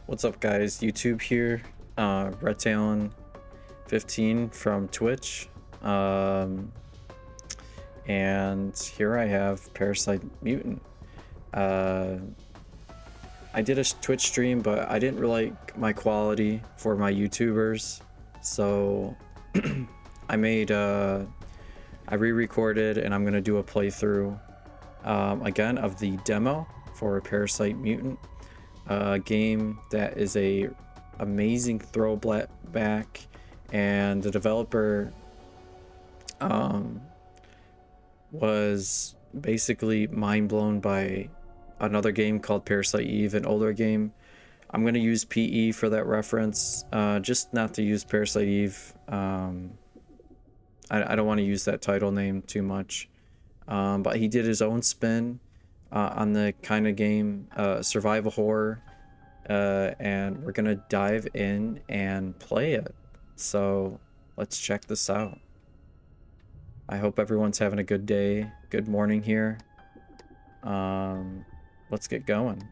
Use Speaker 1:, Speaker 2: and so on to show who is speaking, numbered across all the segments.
Speaker 1: What's up, guys? YouTube here. Retalon15 from Twitch. And here I have Parasite Mutant. I did a Twitch stream, but I didn't really like my quality for my YouTubers, so I re-recorded, and I'm gonna do a playthrough again of the demo for Parasite Mutant. A game that is a amazing throwback, and the developer was basically mind blown by another game called Parasite Eve, an older game. I'm going to use PE for that reference, just not to use Parasite Eve. I don't want to use that title name too much, but he did his own spin on the kind of game, survival horror, and we're gonna dive in and play it. So let's check this out. I hope everyone's having a good day, good morning here. Let's get going.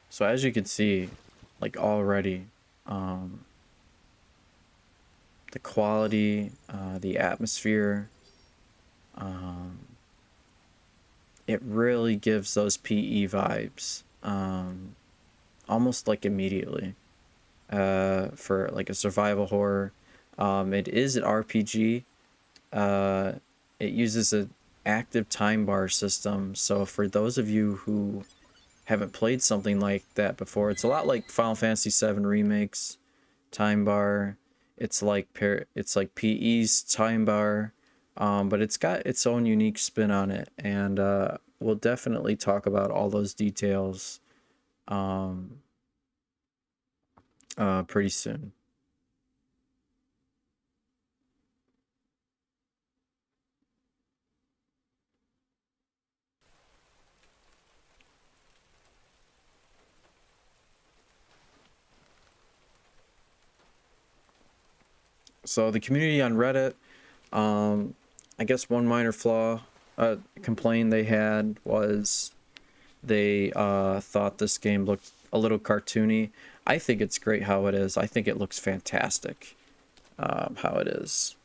Speaker 1: So as you can see, like already, the quality, the atmosphere, it really gives those PE vibes, almost like immediately, for like a survival horror. It is an RPG. It uses an active time bar system, so for those of you who haven't played something like that before, it's a lot like Final Fantasy VII Remake's time bar. It's like PE's time bar, but it's got its own unique spin on it, and we'll definitely talk about all those details pretty soon. So the community on Reddit, I guess one minor complaint they had was they thought this game looked a little cartoony. I think it's great how it is. I think it looks fantastic how it is.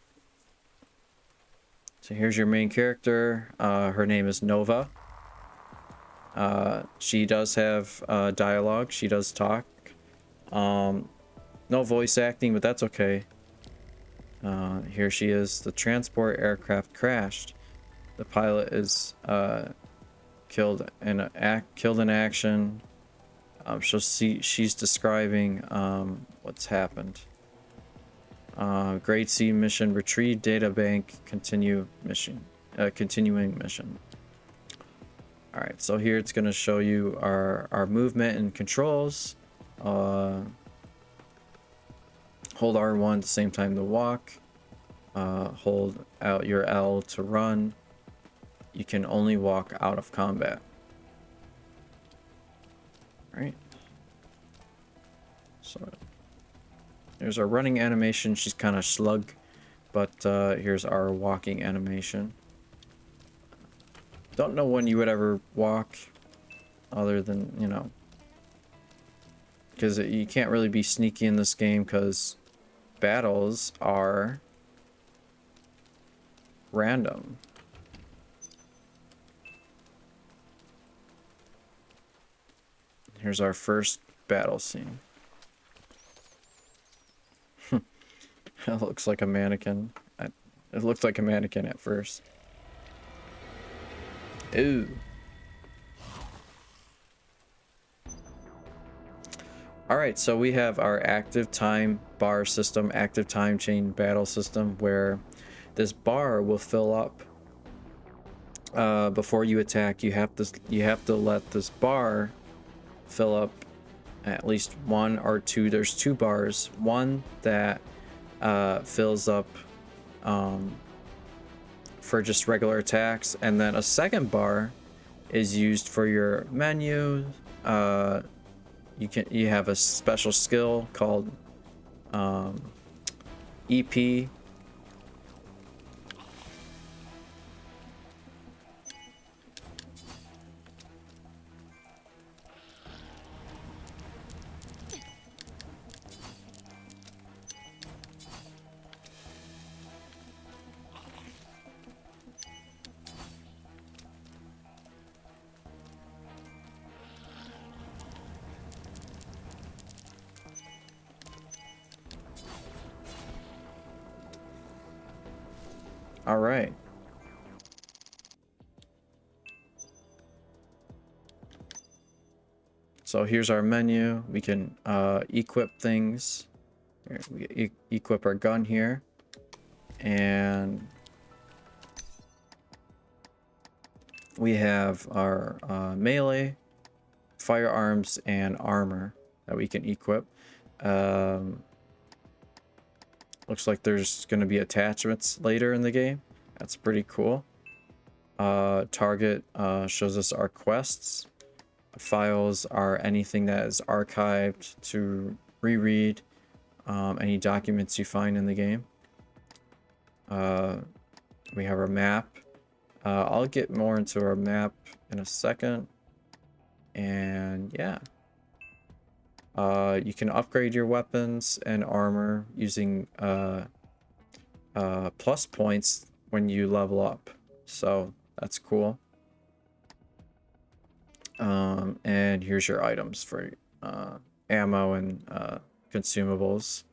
Speaker 1: So here's your main character. Her name is Nova. She does have dialogue. She does talk. No voice acting, but that's okay. Here she is. The transport aircraft crashed. The pilot is killed in action. She's describing what's happened. Grade C mission: retrieve data bank. Continuing mission. All right, so here it's going to show you our movement and controls. Hold R1 at the same time to walk. Hold out your L to run. You can only walk out of combat. Right. So there's our running animation. She's kind of slug, but here's our walking animation. Don't know when you would ever walk, other than, you know, because you can't really be sneaky in this game because battles are random. Here's our first battle scene. It looks like a mannequin. It looked like a mannequin at first. Ooh. Alright, so we have our active time bar system, active time chain battle system, where this bar will fill up before you attack. You have to let this bar fill up at least one or two. There's two bars. One that fills up for just regular attacks, and then a second bar is used for your menu. You have a special skill called EP. All right. So here's our menu. We can equip things. Here, we equip our gun here. And we have our melee, firearms, and armor that we can equip. Looks like there's going to be attachments later in the game. That's pretty cool. Target shows us our quests. Files are anything that is archived to reread any documents you find in the game. We have our map. I'll get more into our map in a second. And yeah. You can upgrade your weapons and armor using plus points when you level up. So that's cool. And here's your items for ammo and consumables.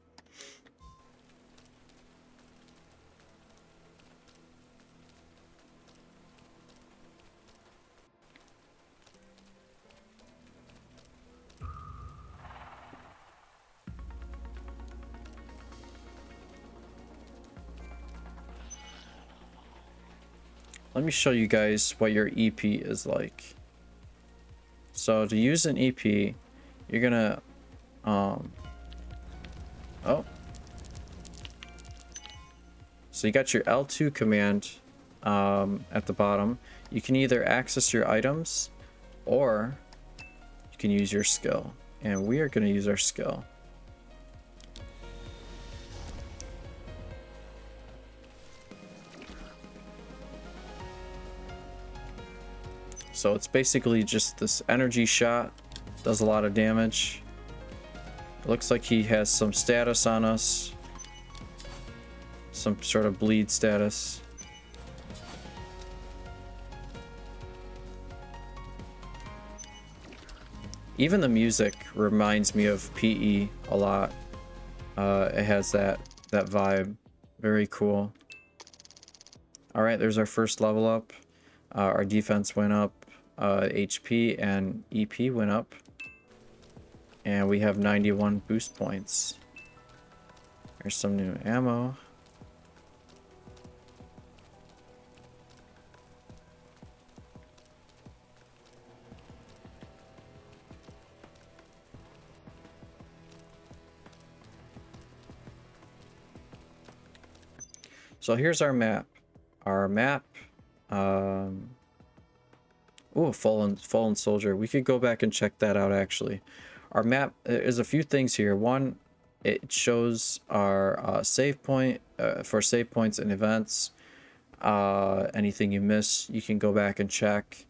Speaker 1: Let me show you guys what your EP is like. So to use an EP, you're gonna so you got your L2 command at the bottom. You can either access your items or you can use your skill, and we are going to use our skill. So it's basically just this energy shot, does a lot of damage. It looks like he has some status on us, some sort of bleed status. Even the music reminds me of PE a lot. It has that vibe. Very cool. All right, there's our first level up. Our defense went up. HP and EP went up. And we have 91 boost points. There's some new ammo. So here's our map. Oh, fallen soldier. We could go back and check that out actually. Our map is a few things here. One, it shows our save point for save points and events. Anything you miss, you can go back and check.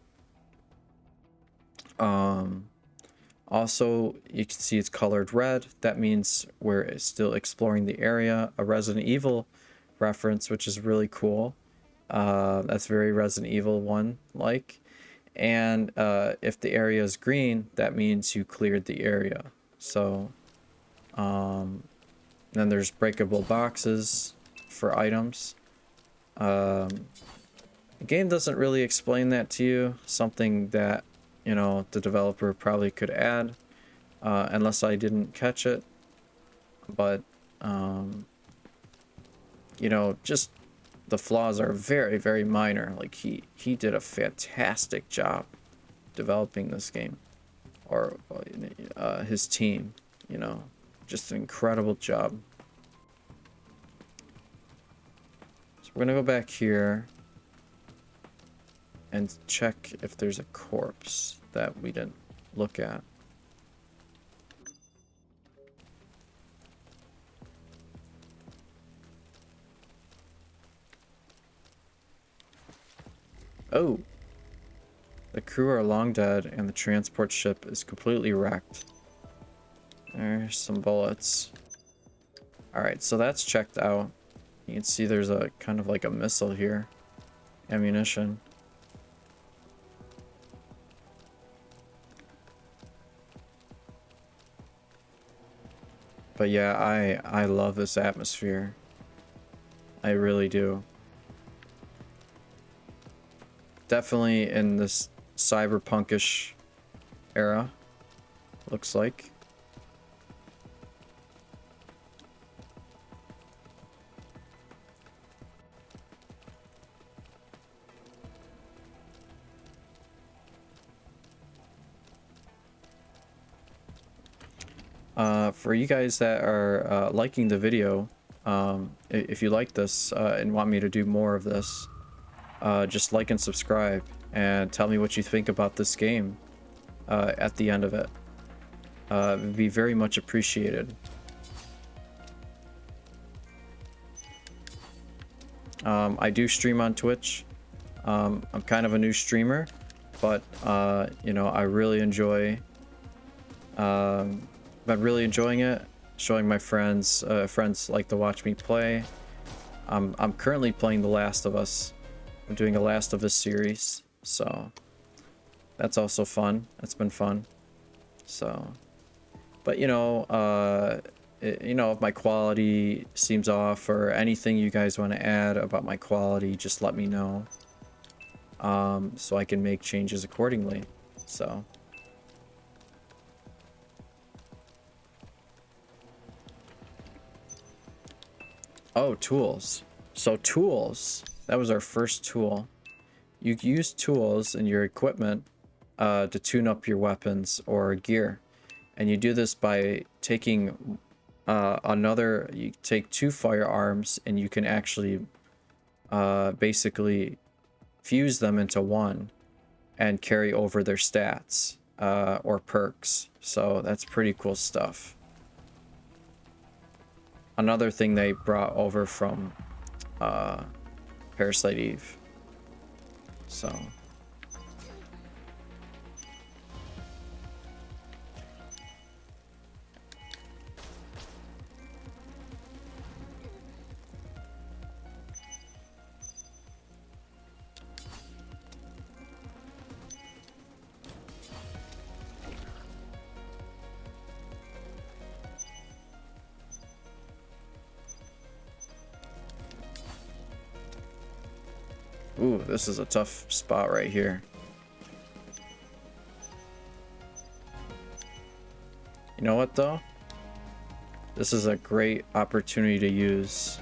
Speaker 1: Also, you can see it's colored red. That means we're still exploring the area. A Resident Evil reference, which is really cool. That's very Resident Evil 1 like. And if the area is green, that means you cleared the area. So then there's breakable boxes for items. The game doesn't really explain that to you. Something that, you know, the developer probably could add, unless I didn't catch it. But you know, just the flaws are very, very minor. Like he did a fantastic job developing this game, or his team, you know, just an incredible job. So we're gonna go back here and check if there's a corpse that we didn't look at. Oh! The crew are long dead and the transport ship is completely wrecked. There's some bullets. Alright, so that's checked out. You can see there's a kind of like a missile here. Ammunition. But yeah, I love this atmosphere. I really do. Definitely in this cyberpunkish era, looks like. For you guys that are liking the video, if you like this and want me to do more of this, just like and subscribe and tell me what you think about this game at the end of it. It would be very much appreciated. I do stream on Twitch. I'm kind of a new streamer, but you know, I really enjoy been really enjoying it, showing my friends. Friends like to watch me play. I'm currently playing The Last of Us. I'm doing a Last of Us series, so that's also fun. That's been fun. So, but you know, you know, if my quality seems off or anything you guys want to add about my quality, just let me know, so I can make changes accordingly. So. Oh, tools. So tools, that was our first tool. You use tools in your equipment to tune up your weapons or gear. And you do this by taking you take 2 firearms and you can actually basically fuse them into one and carry over their stats or perks. So that's pretty cool stuff. Another thing they brought over from Parasite Eve. So. Ooh, this is a tough spot right here. You know what though? This is a great opportunity to use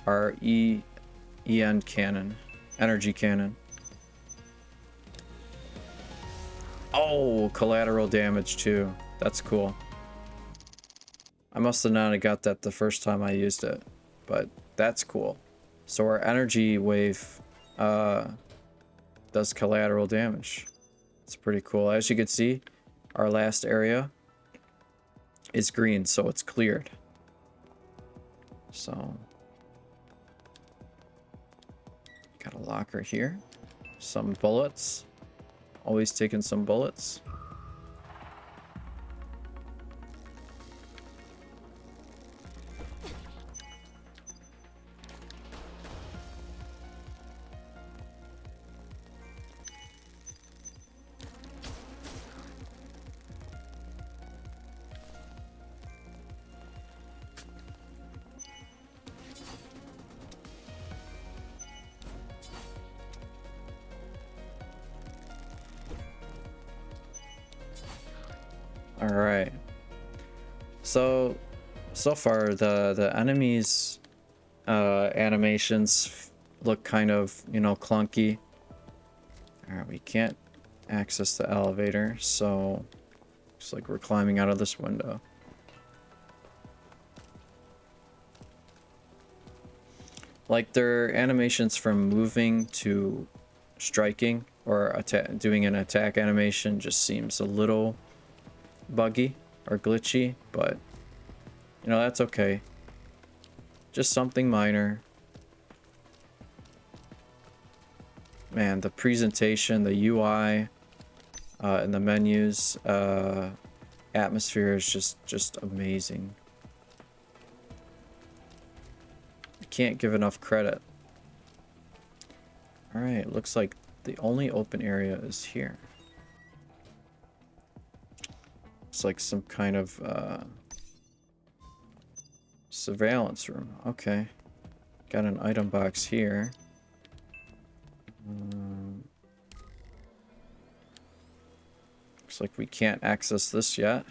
Speaker 1: our EN cannon, energy cannon. Oh, collateral damage too. That's cool. I must have not got that the first time I used it, but that's cool. So our energy wave does collateral damage. It's pretty cool. As you can see, our last area is green, so it's cleared. So got a locker here. Some bullets. Always taking some bullets. All right. So far the enemies animations look kind of, you know, clunky. All right, we can't access the elevator, so looks like we're climbing out of this window. Like their animations from moving to striking or doing an attack animation just seems a little buggy or glitchy, but you know, that's okay. Just something minor. Man, the presentation, the UI, and the menus, atmosphere is just amazing. I can't give enough credit. Alright, looks like the only open area is here. It's like some kind of surveillance room. Okay. Got an item box here. Looks like we can't access this yet.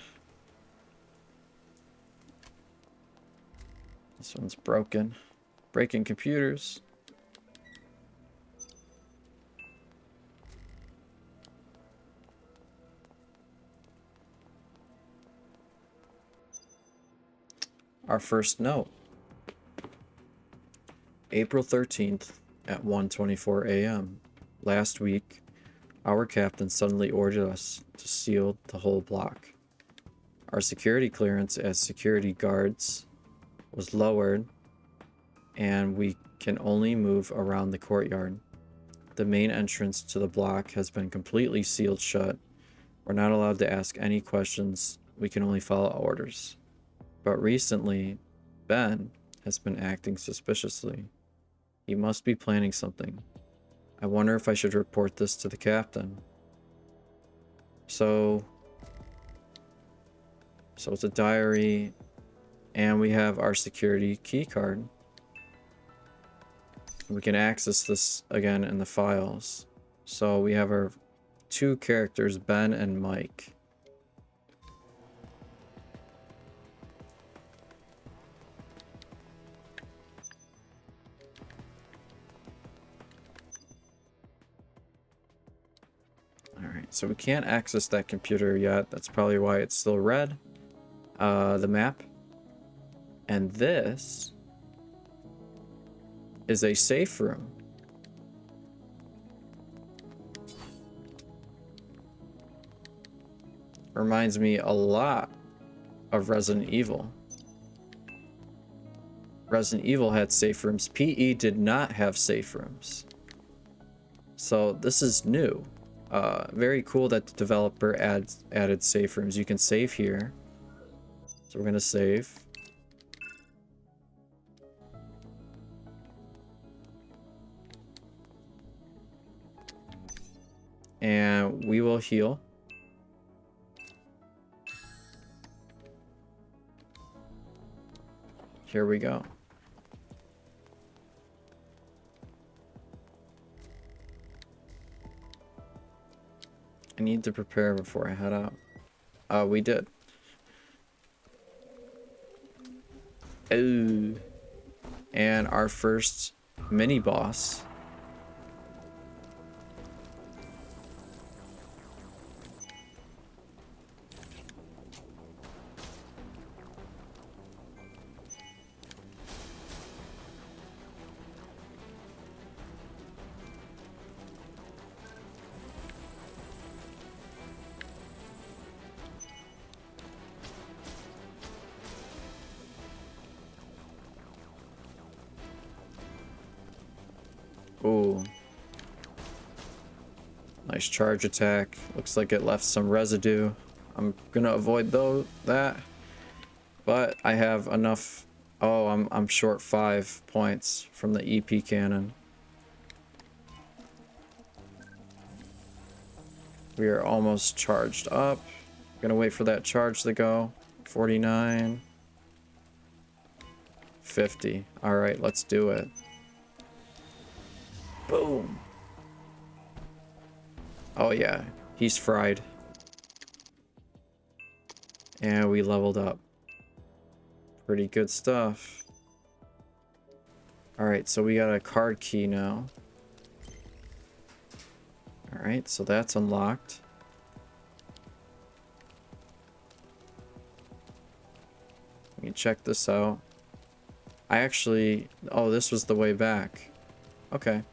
Speaker 1: This one's broken. Breaking computers. Our first note. April 13th at 1:24 a.m. Last week, our captain suddenly ordered us to seal the whole block. Our security clearance as security guards was lowered, and we can only move around the courtyard. The main entrance to the block has been completely sealed shut. We're not allowed to ask any questions. We can only follow orders. But recently, Ben has been acting suspiciously. He must be planning something. I wonder if I should report this to the captain. So it's a diary, and we have our security key card. We can access this again in the files. So we have our two characters, Ben and Mike. Alright, so we can't access that computer yet. That's probably why it's still red. The map. And this is a safe room. Reminds me a lot of Resident Evil. Resident Evil had safe rooms. PE did not have safe rooms. So this is new. Very cool that the developer added safe rooms. You can save here. So we're gonna save. And we will heal. Here we go. I need to prepare before I head out. We did. Oh. And our first mini boss. Ooh. Nice charge attack. Looks like it left some residue. I'm gonna avoid that. But I have enough. Oh, I'm short 5 points from the EP cannon. We are almost charged up. Gonna wait for that charge to go. 49. 50. Alright, let's do it. Boom. Oh yeah, he's fried. And we leveled up. Pretty good stuff. Alright, so we got a card key now. Alright, so that's unlocked. Let me check this out. Oh, this was the way back. Okay.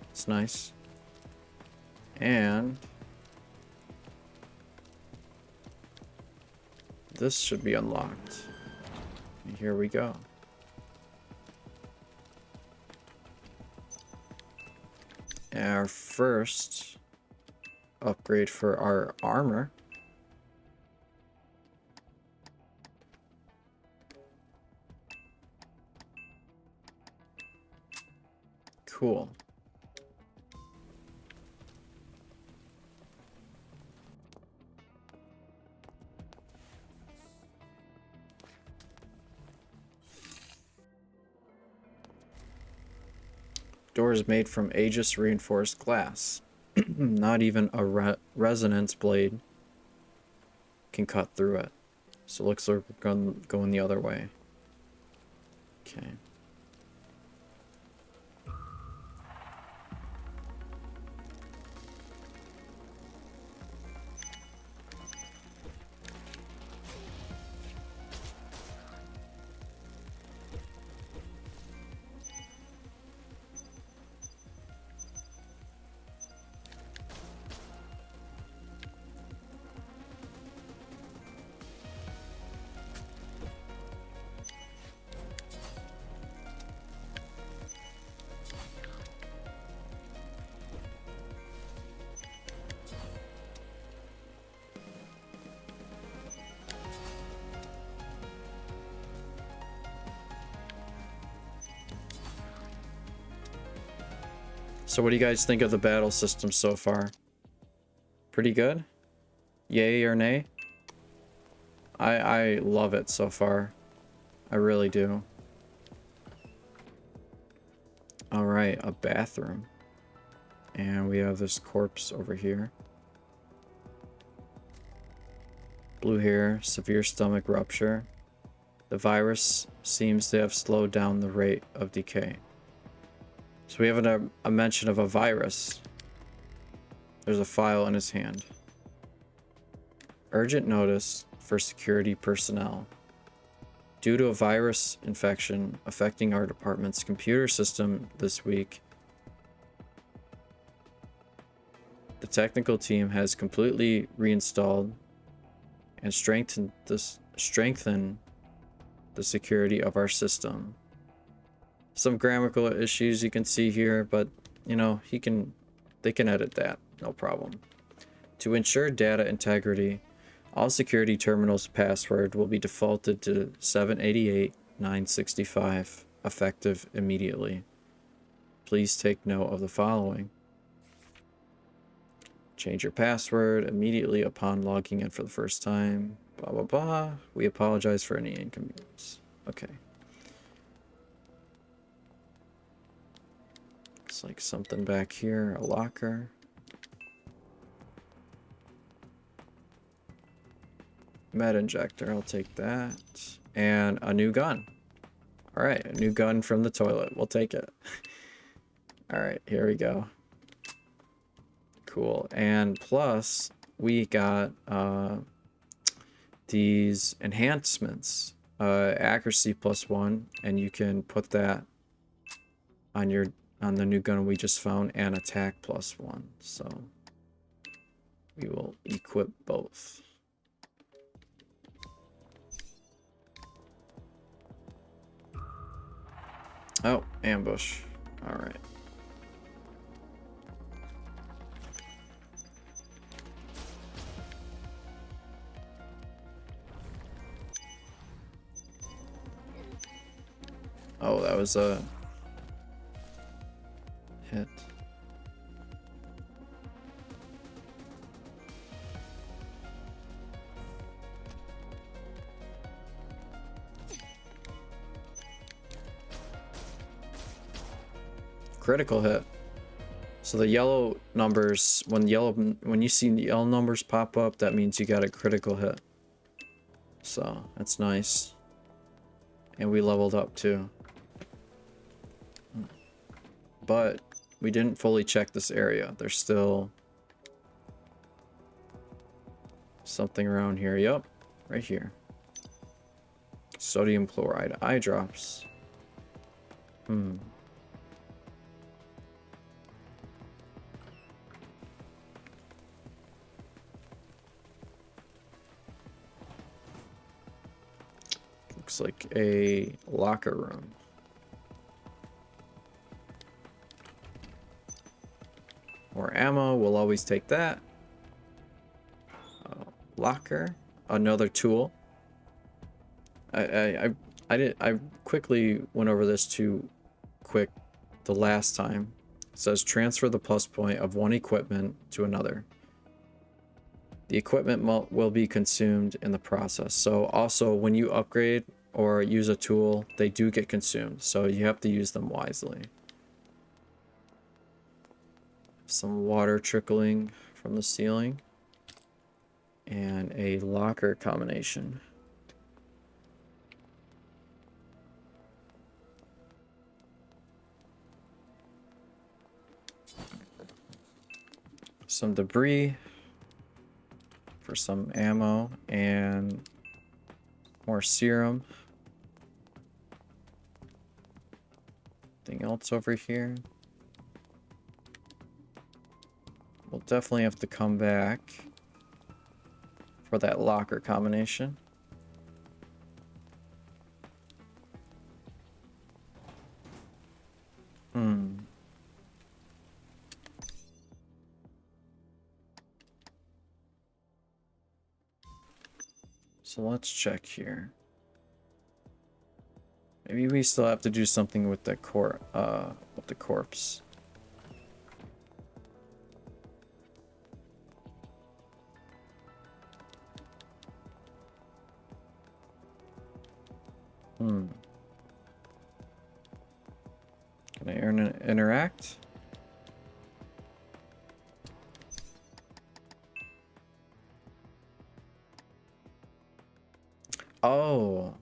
Speaker 1: Let's That's nice. And this should be unlocked. And here we go. Our first upgrade for our armor. Cool. Doors made from Aegis reinforced glass. Not even a resonance blade can cut through it. So it looks like we're going the other way. Okay. So what do you guys think of the battle system so far? Pretty good? Yay or nay? I love it so far. I really do. Alright, a bathroom. And we have this corpse over here. Blue hair, severe stomach rupture. The virus seems to have slowed down the rate of decay. So we have a mention of a virus. There's a file in his hand. Urgent notice for security personnel. Due to a virus infection affecting our department's computer system this week, the technical team has completely reinstalled and strengthened the security of our system. Some grammatical issues you can see here, but you know, they can edit that, no problem. To ensure data integrity, all security terminals' password will be defaulted to 788-965, effective immediately. Please take note of the following. Change your password immediately upon logging in for the first time. Blah, blah, blah. We apologize for any inconvenience. Okay. Looks like something back here, a locker. Med injector, I'll take that. And a new gun. Alright, a new gun from the toilet. We'll take it. Alright, here we go. Cool. And plus, we got these enhancements. Accuracy +1, and you can put that on the new gun we just found, and attack +1. So we will equip both. Oh, ambush. All right. Oh, that was a hit. Critical hit. So the yellow numbers, when you see the yellow numbers pop up, that means you got a critical hit. So that's nice. And we leveled up too. But we didn't fully check this area. There's still something around here. Yup, right here. Sodium chloride eye drops. looks like a locker room. More ammo, we'll always take that. Locker, another tool. I quickly went over this too quick the last time. It says transfer the plus point of one equipment to another. The equipment will be consumed in the process. So also when you upgrade or use a tool, they do get consumed. So you have to use them wisely. Some water trickling from the ceiling. And a locker combination. Some debris for some ammo and more serum. Anything else over here? We'll definitely have to come back for that locker combination. So let's check here. Maybe we still have to do something with the corpse. Can I interact? Oh.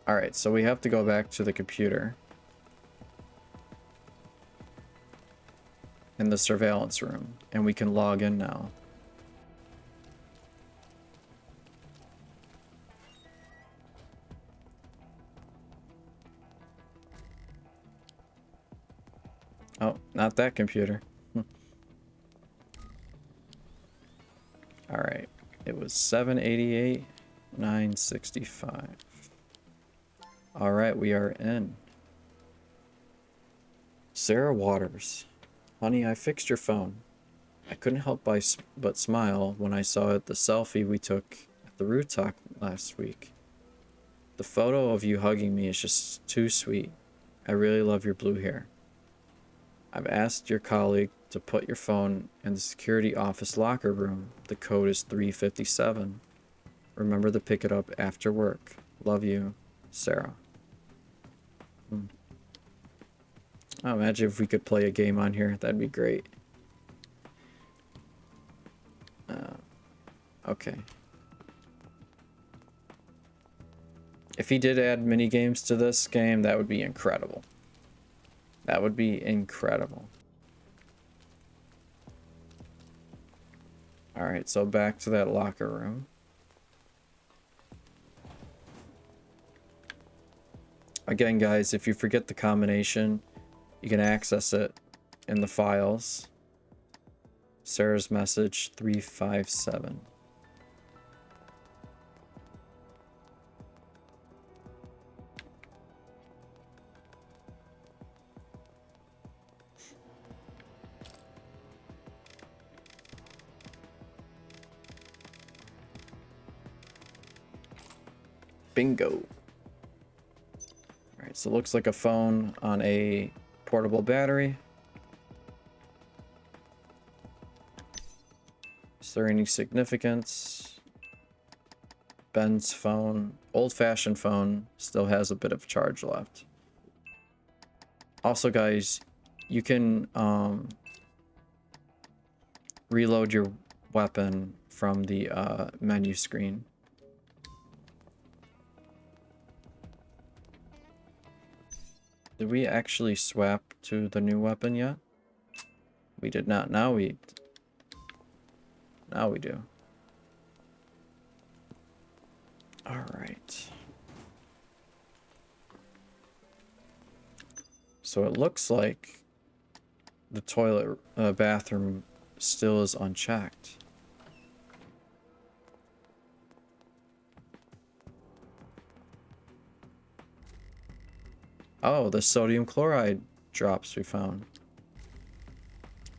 Speaker 1: Alright, so we have to go back to the computer. In the surveillance room. And we can log in now. Oh, not that computer. Alright, it was 788, 965. Alright, we are in. Sarah Waters. Honey, I fixed your phone. I couldn't help but smile when I saw the selfie we took at the rooftop last week. The photo of you hugging me is just too sweet. I really love your blue hair. I've asked your colleague to put your phone in the security office locker room. The code is 357. Remember to pick it up after work. Love you, Sarah. Oh, imagine if we could play a game on here. That'd be great. Okay. If he did add mini games to this game, that would be incredible. That would be incredible. Alright, so back to that locker room. Again, guys, if you forget the combination, you can access it in the files. Sarah's message 357. Bingo. Alright, so it looks like a phone on a portable battery. Is there any significance? Ben's phone, old-fashioned phone, still has a bit of charge left. Also, guys, you can reload your weapon from the menu screen. Did we actually swap to the new weapon yet? We did not. Now we do. All right. So it looks like the toilet bathroom still is unchecked. Oh, the sodium chloride drops we found.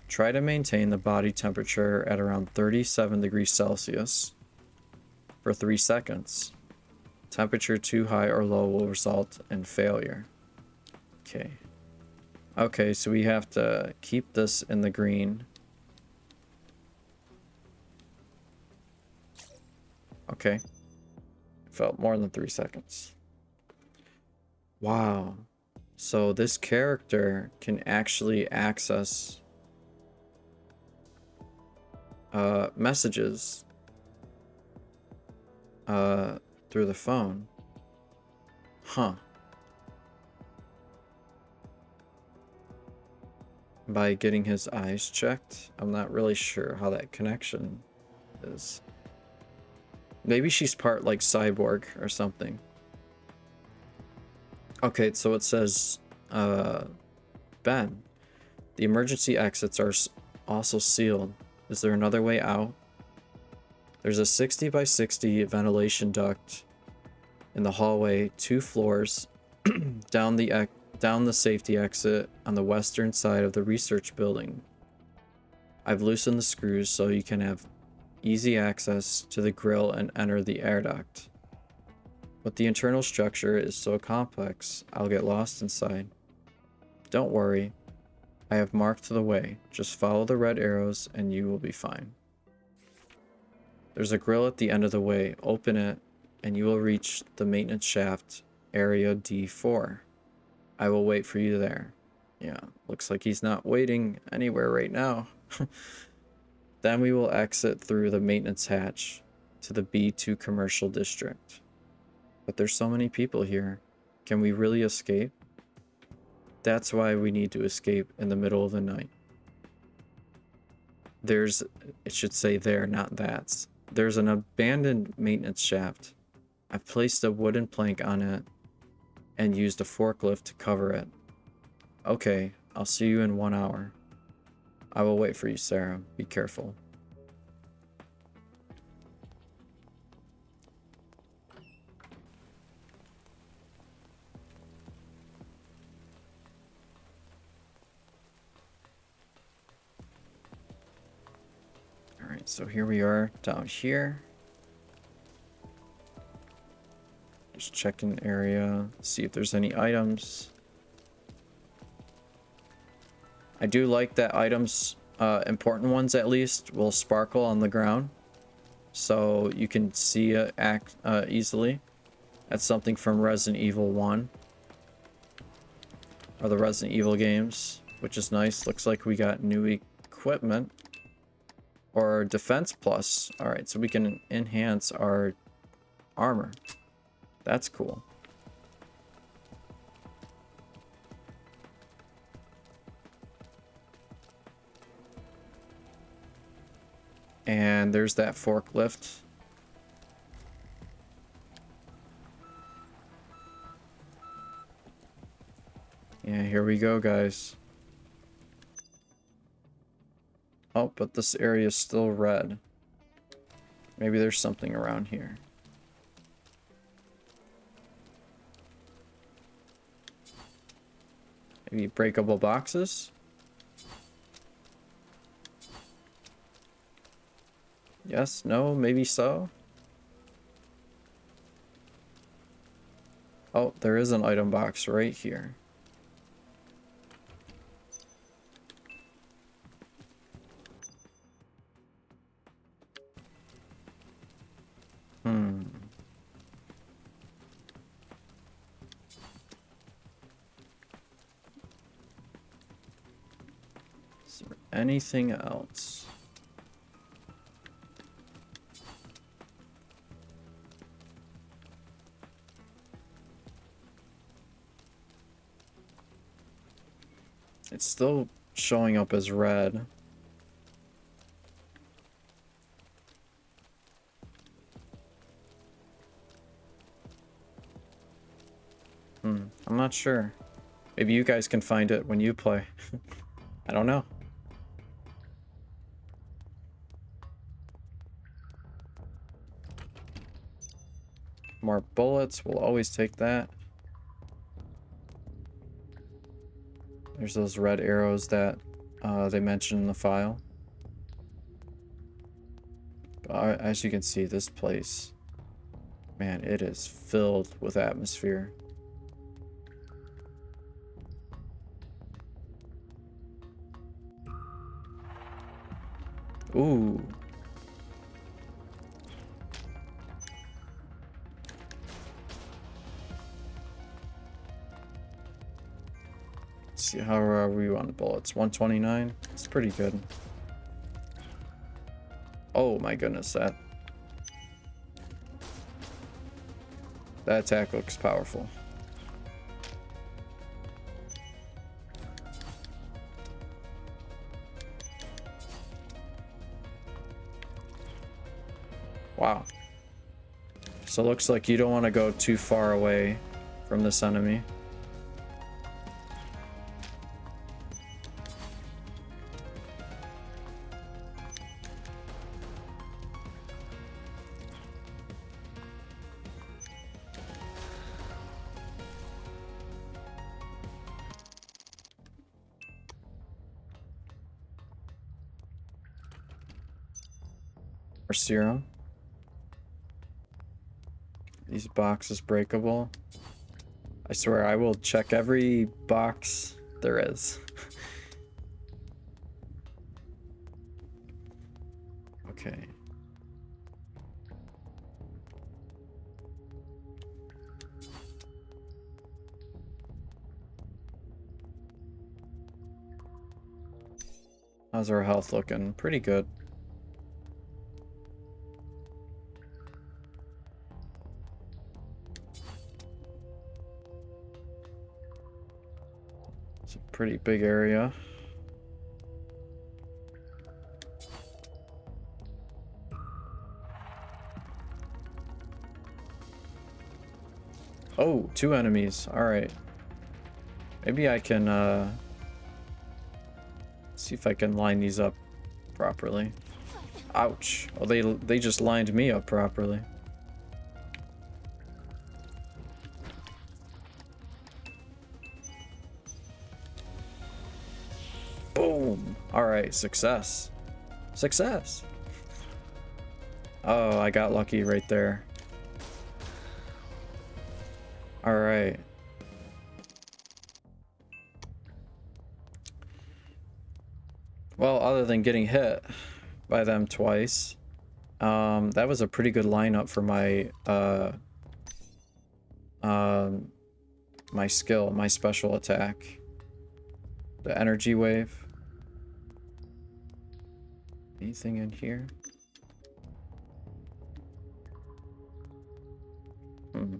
Speaker 1: Try to maintain the body temperature at around 37 degrees Celsius for 3 seconds. Temperature too high or low will result in failure. Okay. Okay, so we have to keep this in the green. Okay. Felt more than 3 seconds. Wow. So this character can actually access messages through the phone. Huh. By getting his eyes checked. I'm not really sure how that connection is. Maybe she's part like cyborg or something. Okay, so it says, Ben, the emergency exits are also sealed. Is there another way out? There's a 60 by 60 ventilation duct in the hallway, 2 floors down the safety exit on the western side of the research building. I've loosened the screws so you can have easy access to the grill and enter the air duct. But the internal structure is so complex, I'll get lost inside. Don't worry, I have marked the way. Just follow the red arrows and you will be fine. There's a grill at the end of the way. Open it and you will reach the maintenance shaft, area D4. I will wait for you there. Yeah, looks like he's not waiting anywhere right now. Then we will exit through the maintenance hatch to the B2 commercial district. But there's so many people here. Can we really escape? That's why we need to escape in the middle of the night. It should say there, not that's. There's an abandoned maintenance shaft. I've placed a wooden plank on it and used a forklift to cover it. Okay, I'll see you in 1 hour. I will wait for you, Sarah. Be careful. Alright, so here we are down here. Just checking area, see if there's any items. I do like that items, important ones at least, will sparkle on the ground. So you can see it easily. That's something from Resident Evil 1. Or the Resident Evil games, which is nice. Looks like we got new equipment. Or defense plus. Alright, so we can enhance our armor. That's cool. And there's that forklift. Yeah, here we go, guys. Oh, but this area is still red. Maybe there's something around here. Maybe breakable boxes? Yes, no, maybe so. Oh, there is an item box right here. Is there anything else? It's still showing up as red. I'm not sure. Maybe you guys can find it when you play. I don't know. More bullets, we'll always take that. There's those red arrows that they mentioned in the file. But as you can see, this place, man, it is filled with atmosphere. Ooh. Let's see, how are we on bullets? 129? It's pretty good. Oh my goodness, that attack looks powerful. Wow. So it looks like you don't want to go too far away from this enemy. Or serum. These boxes breakable. I swear I will check every box there is. Okay. How's our health looking? Pretty good. It's a pretty big area. Oh, 2 enemies. All right. Maybe I can see if I can line these up properly. Ouch. Oh, they just lined me up properly. Boom. All right, success. Success. Oh, I got lucky right there. All right. Well, other than getting hit by them twice, that was a pretty good lineup for my my skill, my special attack. The energy wave. Anything in here? Hmm.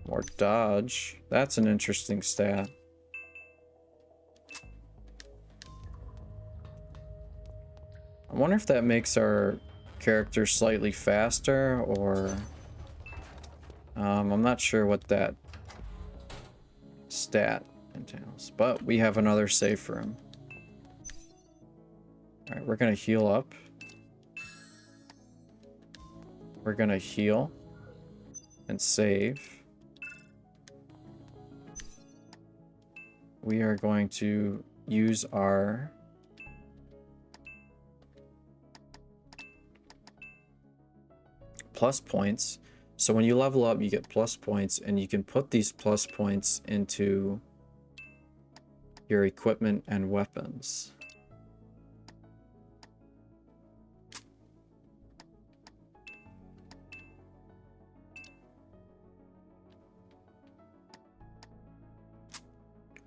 Speaker 1: More dodge. That's an interesting stat. I wonder if that makes our character slightly faster, or I'm not sure what that stat entails, but we have another save for him. All right, we're gonna heal up. We're gonna heal and save. We are going to use our plus points. So when you level up, you get plus points, and you can put these plus points into your equipment and weapons.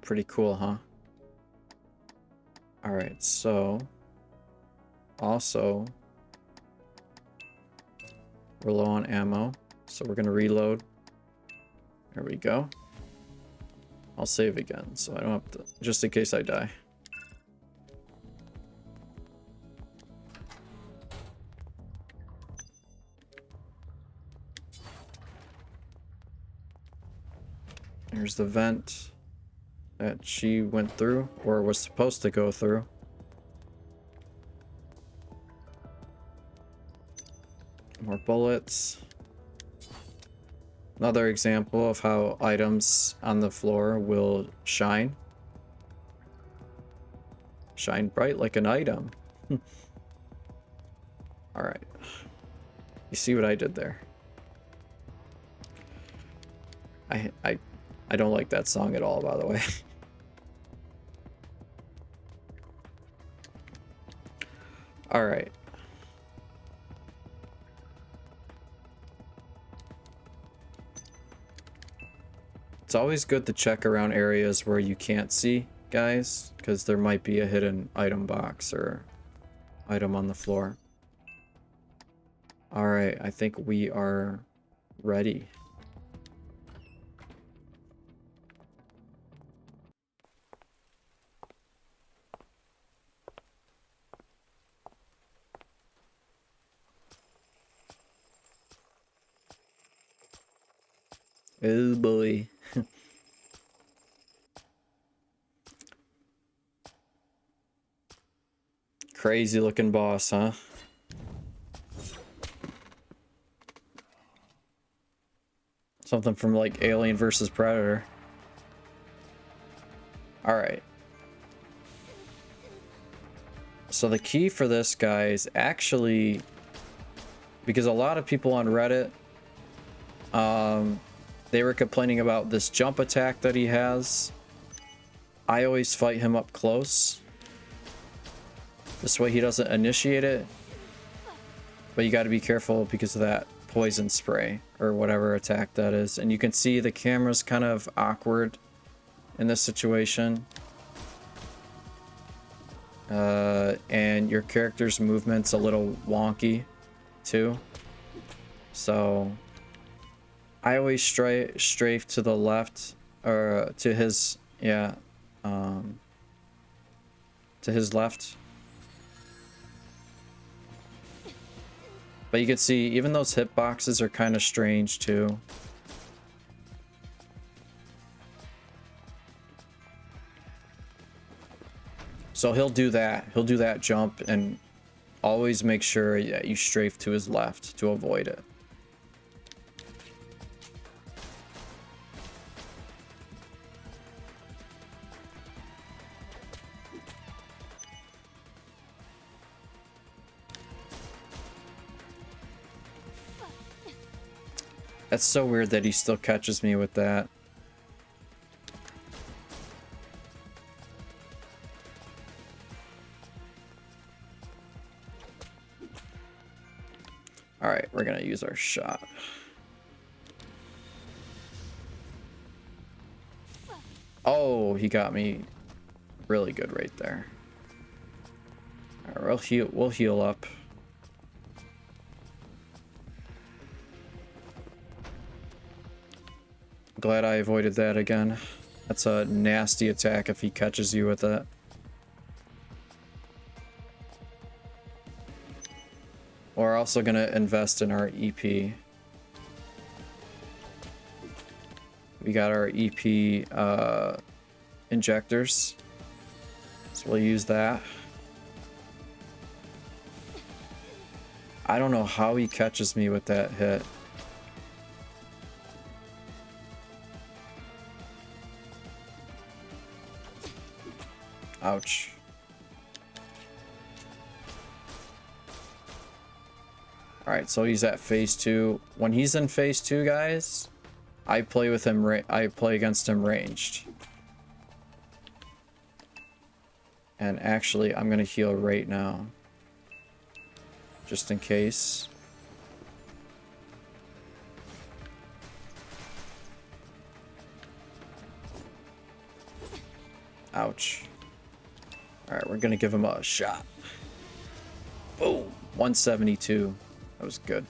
Speaker 1: Pretty cool, huh? All right, so also we're low on ammo, so we're gonna reload. There we go. I'll save again, so I don't have to, just in case I die. Here's the vent that she went through, or was supposed to go through. More bullets. Another example of how items on the floor will shine. Shine bright like an item. Alright. You see what I did there? I don't like that song at all, by the way. Alright. It's always good to check around areas where you can't see, guys, because there might be a hidden item box or item on the floor. Alright, I think we are ready. Oh boy. Crazy looking boss, huh? Something from like Alien versus Predator. Alright. So the key for this guy is actually, because a lot of people on Reddit, they were complaining about this jump attack that he has. I always fight him up close. This way he doesn't initiate it. But you got to be careful because of that poison spray or whatever attack that is. And you can see the camera's kind of awkward in this situation. And your character's movement's a little wonky too. So I always strafe to the left, or to his, yeah, to his left. But you can see even those hitboxes are kind of strange too. So he'll do that. He'll do that jump, and always make sure that you strafe to his left to avoid it. That's so weird that he still catches me with that. Alright, we're gonna use our shot. Oh, he got me really good right there. Alright, we'll heal up. Glad I avoided that again. That's a nasty attack if he catches you with it. We're also gonna invest in our EP. We got our EP injectors, so we'll use that. I don't know how he catches me with that hit. Ouch. Alright, so he's at phase 2. When he's in phase 2, guys, I play with him. I play against him ranged. And actually, I'm gonna heal right now, just in case. Ouch. Alright, we're gonna give him a shot. Boom! 172. That was good.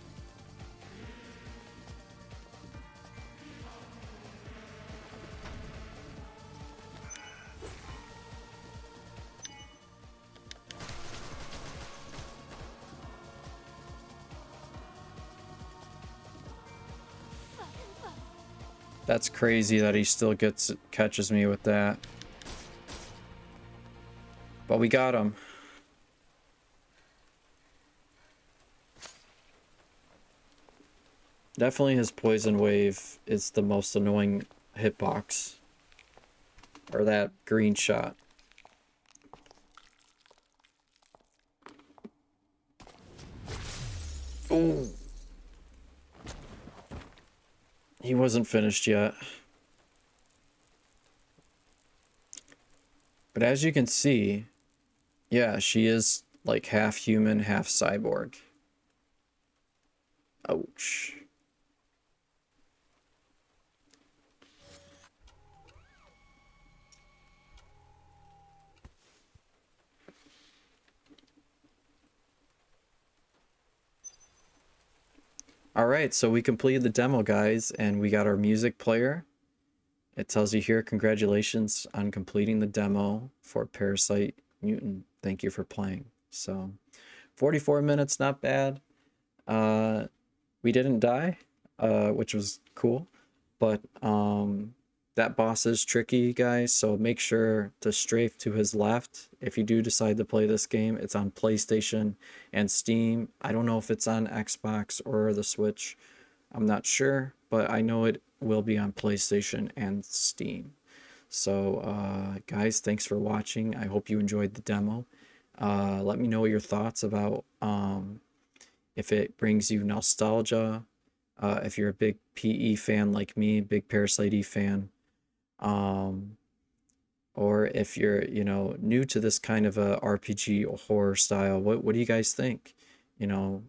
Speaker 1: That's crazy that he still catches me with that. But we got him. Definitely his poison wave is the most annoying hitbox. Or that green shot. Ooh. He wasn't finished yet. But as you can see, yeah, she is like half human, half cyborg. Ouch. Alright, so we completed the demo, guys, and we got our music player. It tells you here, congratulations on completing the demo for Parasite Mutant. Thank you for playing. So, 44 minutes, not bad. We didn't die, which was cool. But that boss is tricky, guys, so make sure to strafe to his left if you do decide to play this game. It's on PlayStation and Steam. I don't know if it's on Xbox or the Switch. I'm not sure, but I know it will be on PlayStation and Steam. So, guys, thanks for watching. I hope you enjoyed the demo. Let me know your thoughts about if it brings you nostalgia, if you're a big PE fan like me, big Parasite Eve fan, um, or if you're, you know, new to this kind of a RPG or horror style. What do you guys think? You know,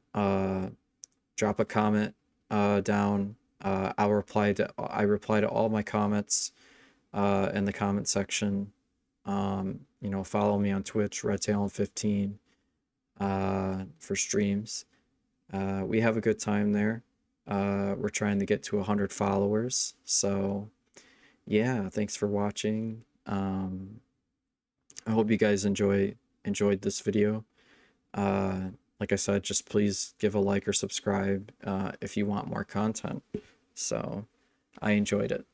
Speaker 1: drop a comment down. I reply to all my comments in the comment section. You know, follow me on Twitch, RedTalon15, for streams. We have a good time there. We're trying to get to 100 followers. So, yeah, thanks for watching. I hope you guys enjoyed this video. Like I said, just please give a like or subscribe if you want more content. So, I enjoyed it.